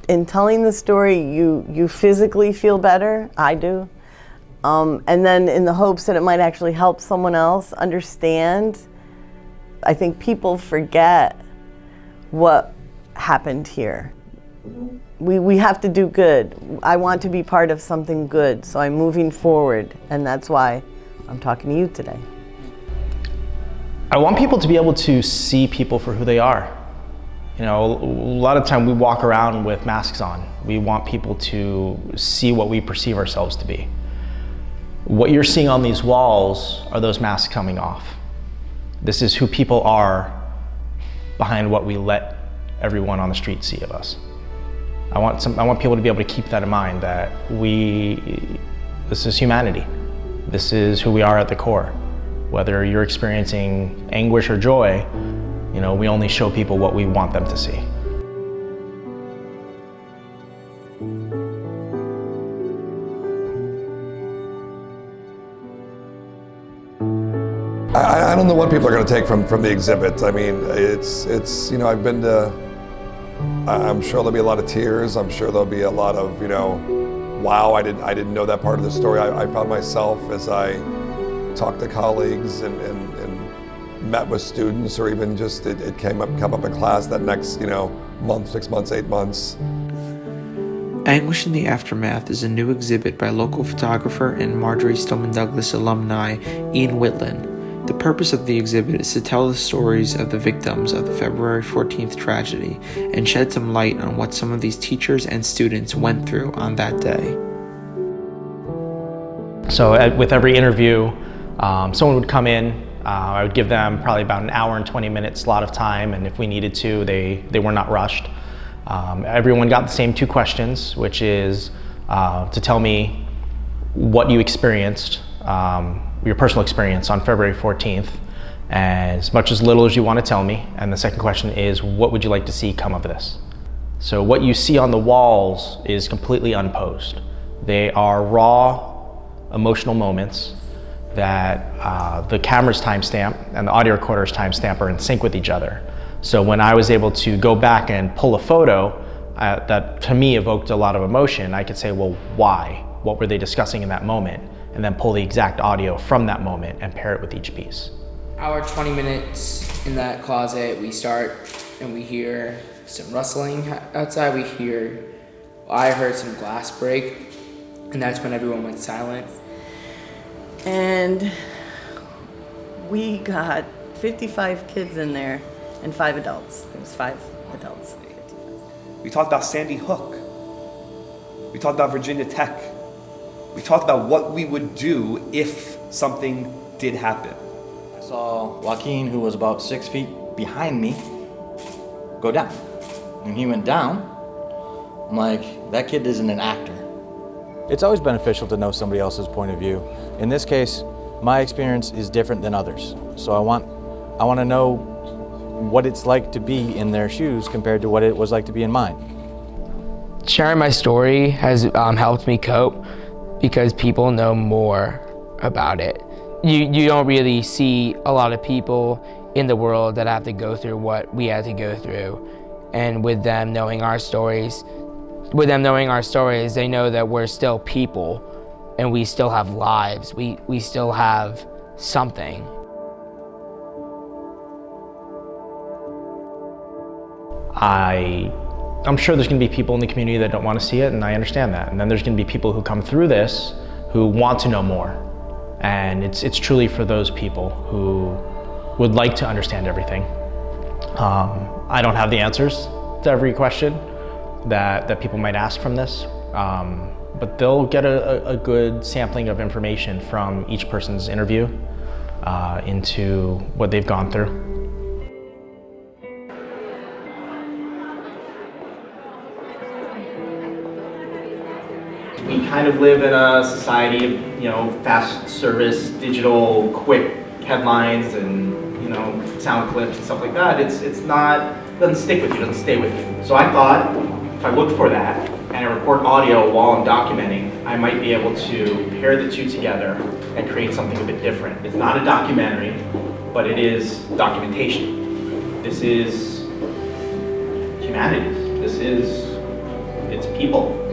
in telling the story, you physically feel better. I do. And then in the hopes that it might actually help someone else understand. I think people forget what happened here. We have to do good. I want to be part of something good, so I'm moving forward, and that's why I'm talking to you today. I want people to be able to see people for who they are. You know, a lot of time we walk around with masks on. We want people to see what we perceive ourselves to be. What you're seeing on these walls are those masks coming off. This is who people are behind what we let everyone on the street see of us. I want people to be able to keep that in mind, that this is humanity. This is who we are at the core. Whether you're experiencing anguish or joy, you know, we only show people what we want them to see. I don't know what people are going to take from the exhibit. I mean, it's you know, I've been to, I'm sure there'll be a lot of tears. I'm sure there'll be a lot of, you know, wow, I didn't know that part of the story. I found myself as I talked to colleagues and met with students, or even just it come up in class that next, you know, month, 6 months, 8 months. Anguish in the Aftermath is a new exhibit by local photographer and Marjorie Stoneman Douglas alumni Ian Whitland. The purpose of the exhibit is to tell the stories of the victims of the February 14th tragedy and shed some light on what some of these teachers and students went through on that day. So with every interview, someone would come in. I would give them probably about an hour and 20-minute slot of time, and if we needed to, they were not rushed. Everyone got the same 2 questions, which is to tell me what you experienced, your personal experience on February 14th, as much as little as you want to tell me. And the second question is, what would you like to see come of this? So what you see on the walls is completely unposed. They are raw, emotional moments that the camera's timestamp and the audio recorder's timestamp are in sync with each other. So when I was able to go back and pull a photo that to me evoked a lot of emotion, I could say, well, why? What were they discussing in that moment? And then pull the exact audio from that moment and pair it with each piece. Our 20 minutes in that closet, we start and we hear some rustling outside. I heard some glass break, and that's when everyone went silent. And we got 55 kids in there and 5 adults. It was 5 adults. We talked about Sandy Hook. We talked about Virginia Tech. We talked about what we would do if something did happen. I saw Joaquin, who was about 6 feet behind me, go down. When he went down, I'm like, that kid isn't an actor. It's always beneficial to know somebody else's point of view. In this case, my experience is different than others. So I want to know what it's like to be in their shoes compared to what it was like to be in mine. Sharing my story has helped me cope because people know more about it. You don't really see a lot of people in the world that have to go through what we had to go through. And with them knowing our stories, they know that we're still people and we still have lives. We still have something. I'm sure there's going to be people in the community that don't want to see it, and I understand that. And then there's going to be people who come through this who want to know more. And it's truly for those people who would like to understand everything. I don't have the answers to every question that people might ask from this, but they'll get a good sampling of information from each person's interview into what they've gone through. We kind of live in a society of, you know, fast service, digital, quick headlines and, you know, sound clips and stuff like that. It's not, it doesn't stick with you, it doesn't stay with you. So I thought if I looked for that and I record audio while I'm documenting, I might be able to pair the two together and create something a bit different. It's not a documentary, but it is documentation. This is humanity. This is people.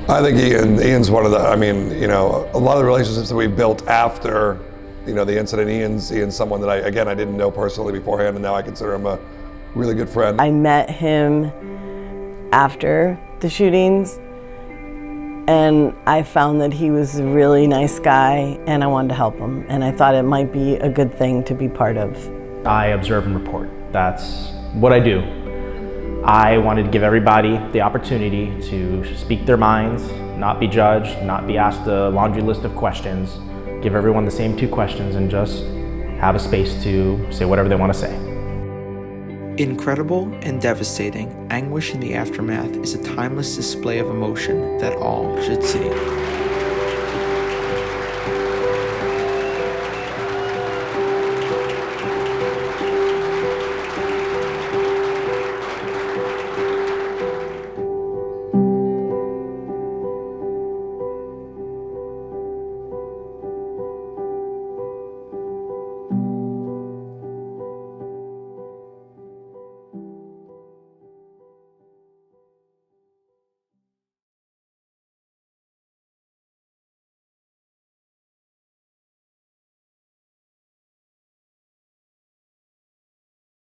I think Ian's one of the, I mean, you know, a lot of the relationships that we've built after, you know, the incident, Ian's someone that I didn't know personally beforehand, and now I consider him a really good friend. I met him after the shootings, and I found that he was a really nice guy, and I wanted to help him, and I thought it might be a good thing to be part of. I observe and report. That's what I do. I wanted to give everybody the opportunity to speak their minds, not be judged, not be asked a laundry list of questions, give everyone the same 2 questions, and just have a space to say whatever they want to say. Incredible and devastating, Anguish in the Aftermath is a timeless display of emotion that all should see.